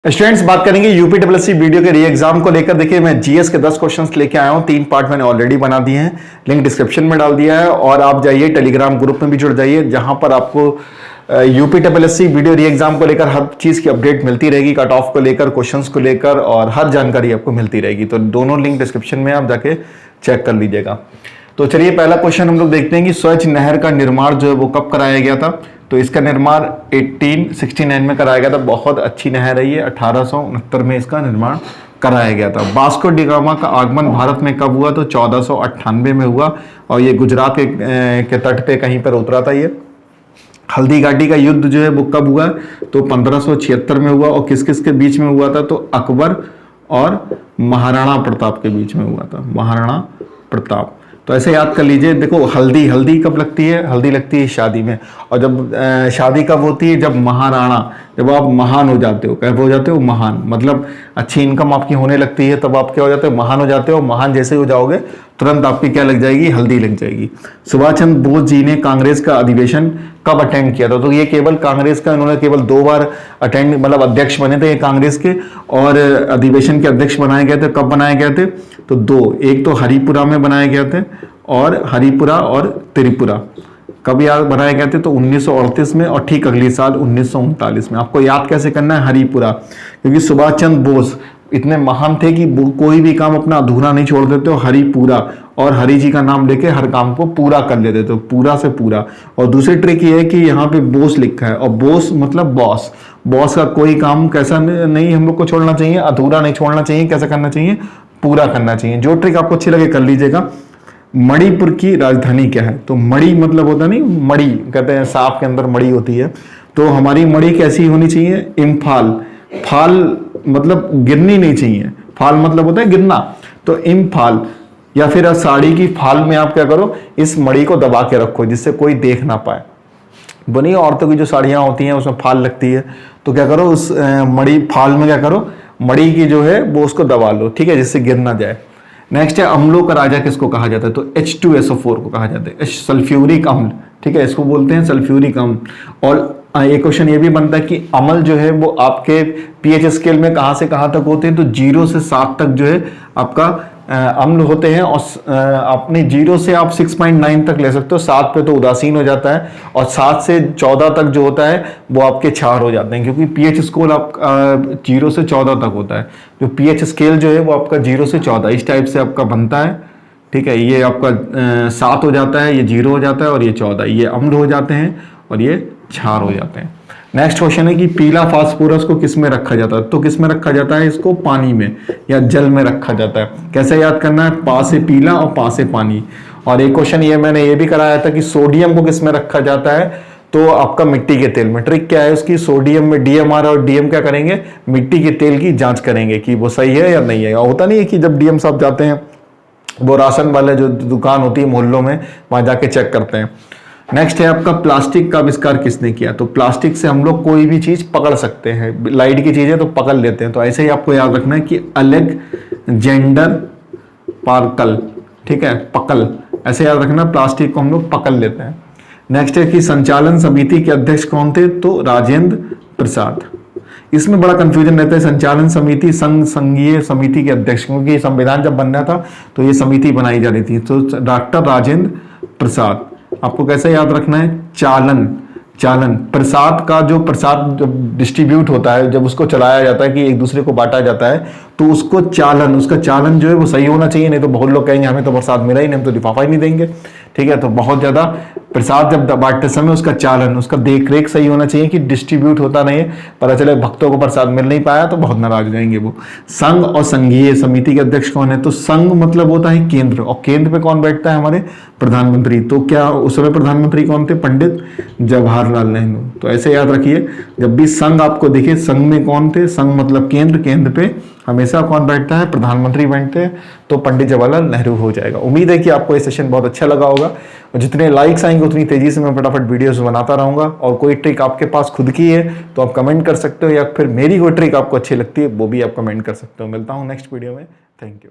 Students, बात करेंगे यूपीडब्ल्यूएससी video के री एग्जाम को लेकर। देखिए, मैं जीएस के 10 क्वेश्चंस लेके आया हूं। 3 पार्ट मैंने ऑलरेडी बना दिए हैं, लिंक डिस्क्रिप्शन में डाल दिया है। और आप जाइए टेलीग्राम ग्रुप में भी जुड़ जाइए, जहां पर आपको यूपीडब्ल्यूएससी वीडियो री एग्जाम को लेकर हर चीज की अपडेट मिलती रहेगी, कट ऑफ को लेकर, क्वेश्चंस को लेकर, और हर जानकारी आपको मिलती रहेगी। तो दोनों लिंक डिस्क्रिप्शन में आप जाके चेक कर लीजिएगा। तो चलिए, पहला क्वेश्चन हम लोग देखते हैं कि स्वच्छ नहर का निर्माण जो है वो कब कराया गया था। तो इसका निर्माण 1869 में कराया गया था। बहुत अच्छी नहर है ये। 1869 में इसका निर्माण कराया गया था। वास्को डी गामा का आगमन भारत में कब हुआ? तो 1498 में हुआ, और ये गुजरात के तट पे कहीं पर उतरा था ये। हल्दी घाटी का युद्ध जो है वो कब हुआ? तो 1576 में हुआ। और किस किस के बीच में हुआ था? तो अकबर और महाराणा प्रताप के बीच में हुआ था। महाराणा प्रताप। तो ऐसे याद कर लीजिए। देखो, हल्दी कब लगती है? हल्दी लगती है शादी में। और जब शादी कब होती है? जब महाराणा, जब आप महान हो जाते हो। कब हो जाते हो? महान। मतलब अच्छी इनकम आपकी होने लगती है, तब आप क्या हो जाते हो? महान हो जाते हो। महान जैसे हो जाओगे तुरंत आपकी क्या लग जाएगी? हल्दी लग जाएगी। सुभाष चंद्र बोस जी ने कांग्रेस का अधिवेशन कब अटेंड किया था? तो ये केवल कांग्रेस का, इन्होंने केवल 2 बार अटेंड, मतलब अध्यक्ष बने थे ये कांग्रेस के, और अधिवेशन के अध्यक्ष बनाए गए थे। कब बनाए गए थे? तो 2, एक तो हरिपुरा में बनाए गए थे, और हरिपुरा और त्रिपुरा कब याद बनाए गए थे? तो 1938 में, और ठीक अगले साल 1939 में। आपको याद कैसे करना है? हरिपुरा, क्योंकि सुभाष चंद्र बोस इतने महान थे कि कोई भी काम अपना अधूरा नहीं छोड़ देते। हरिपुरा, और हरि जी का नाम लेके हर काम को पूरा कर लेते थे, पूरा से पूरा। और दूसरी ट्रिक ये है कि यहाँ पे बोस लिखा है, और बोस मतलब बॉस। बॉस का कोई काम कैसा नहीं हम लोग को छोड़ना चाहिए, अधूरा नहीं छोड़ना चाहिए। कैसा करना चाहिए? पूरा करना चाहिए। जो ट्रिक आपको अच्छी लगे कर लीजिएगा। मणिपुर की राजधानी क्या है? तो मणि मतलब होता नहीं, मणि कहते हैं सांप के अंदर मणि होती है। तो हमारी मणि कैसी होनी चाहिए? इम्फाल। फाल मतलब गिरनी नहीं चाहिए। फाल मतलब होता है गिरना। तो इम्फाल, या फिर साड़ी की फाल में आप क्या करो? इस मणि को दबा के रखो, जिससे कोई देख ना पाए। बनी औरतों की जो साड़ियां होती हैं उसमें फाल लगती है, तो क्या करो? उस मणि फाल में क्या करो? मणि की जो है वो उसको दबा लो, ठीक है, जिससे गिर ना जाए। नेक्स्ट है, अम्लों का राजा किसको कहा जाता है? तो H2SO4 को कहा जाता है, सल्फ्यूरिक अम्ल, ठीक है, इसको बोलते हैं सल्फ्यूरिक अम्ल। और एक क्वेश्चन ये भी बनता है कि अम्ल जो है वो आपके पीएच स्केल में कहां से कहां तक होते हैं? तो 0 से 7 तक जो है आपका अम्ल होते हैं। और अपने 0 से आप 6.9 तक ले सकते हो। 7 पे तो उदासीन हो जाता है, और 7 से 14 तक जो होता है वो आपके क्षार हो जाते हैं, क्योंकि पीएच स्केल आप 0 से 14 तक होता है। जो पीएच स्केल जो है वो आपका 0 से 14 इस टाइप से आपका बनता है, ठीक है। ये आपका 7 हो जाता है, ये 0 हो जाता है, और ये 14, ये अम्ल हो जाते हैं, और ये क्षार हो जाते हैं। नेक्स्ट क्वेश्चन है कि पीला फास्फोरस को किस में रखा जाता है? तो किस में रखा जाता है? इसको पानी में या जल में रखा जाता है। कैसे याद करना है? पा से पीला और पा से पानी। और एक क्वेश्चन ये मैंने ये भी कराया था कि सोडियम को किस में रखा जाता है? तो आपका मिट्टी के तेल में। ट्रिक क्या है उसकी? सोडियम में डीएम आ रहा है, और डीएम क्या करेंगे? मिट्टी के तेल की जांच करेंगे कि वो सही है या नहीं है। होता नहीं है कि जब डीएम साहब जाते हैं, वो राशन वाले जो दुकान होती है मोहल्लों में, वहां जाके चेक करते हैं। नेक्स्ट है आपका, प्लास्टिक का आविष्कार किसने किया? तो प्लास्टिक से हम लोग कोई भी चीज पकड़ सकते हैं। लाइट की चीजें तो पकड़ लेते हैं। तो ऐसे ही आपको याद रखना है कि अलेक्जेंडर पार्कल, ठीक है, पकल, ऐसे याद रखना, प्लास्टिक को हम लोग पकड़ लेते हैं। नेक्स्ट है कि संचालन समिति के अध्यक्ष कौन थे? तो राजेंद्र प्रसाद। इसमें बड़ा कंफ्यूजन रहता है, संचालन समिति संघीय समिति के अध्यक्ष, क्योंकि संविधान जब बनना था तो ये समिति बनाई जा रही थी। तो डॉक्टर राजेंद्र प्रसाद। आपको कैसे याद रखना है? चालन। प्रसाद का जो प्रसाद जब डिस्ट्रीब्यूट होता है, जब उसको चलाया जाता है कि एक दूसरे को बांटा जाता है, तो उसको चालन, उसका चालन जो है वो सही होना चाहिए। नहीं तो बहुत लोग कहेंगे हमें तो प्रसाद मिला ही नहीं, हम तो लिफाफा ही नहीं देंगे, ठीक है। तो बहुत ज्यादा प्रसाद जब बांटते समय उसका चालन, उसका देख रेख सही होना चाहिए कि डिस्ट्रीब्यूट होता नहीं है। पता चले भक्तों को प्रसाद मिल नहीं पाया तो बहुत नाराज हो जाएंगे वो। संघ और संघीय समिति के अध्यक्ष कौन है? तो संघ मतलब होता है केंद्र, और केंद्र पे कौन बैठता है? हमारे प्रधानमंत्री। तो क्या उस समय प्रधानमंत्री कौन थे? पंडित जवाहरलाल नेहरू। तो ऐसे याद रखिए, जब भी संघ आपको दिखे, संघ में कौन थे? संघ मतलब केंद्र, केंद्र पे हमेशा कौन बैठता है? प्रधानमंत्री बैठते हैं। तो पंडित जवाहरलाल नेहरू हो जाएगा। उम्मीद है कि आपको ये सेशन बहुत अच्छा लगा होगा, और जितने लाइक्स आएंगे उतनी तेजी से मैं फटाफट वीडियोस बनाता रहूंगा। और कोई ट्रिक आपके पास खुद की है तो आप कमेंट कर सकते हो, या फिर मेरी कोई ट्रिक आपको अच्छी लगती है वो भी आप कमेंट कर सकते हो। मिलता हूं नेक्स्ट वीडियो में। Thank you.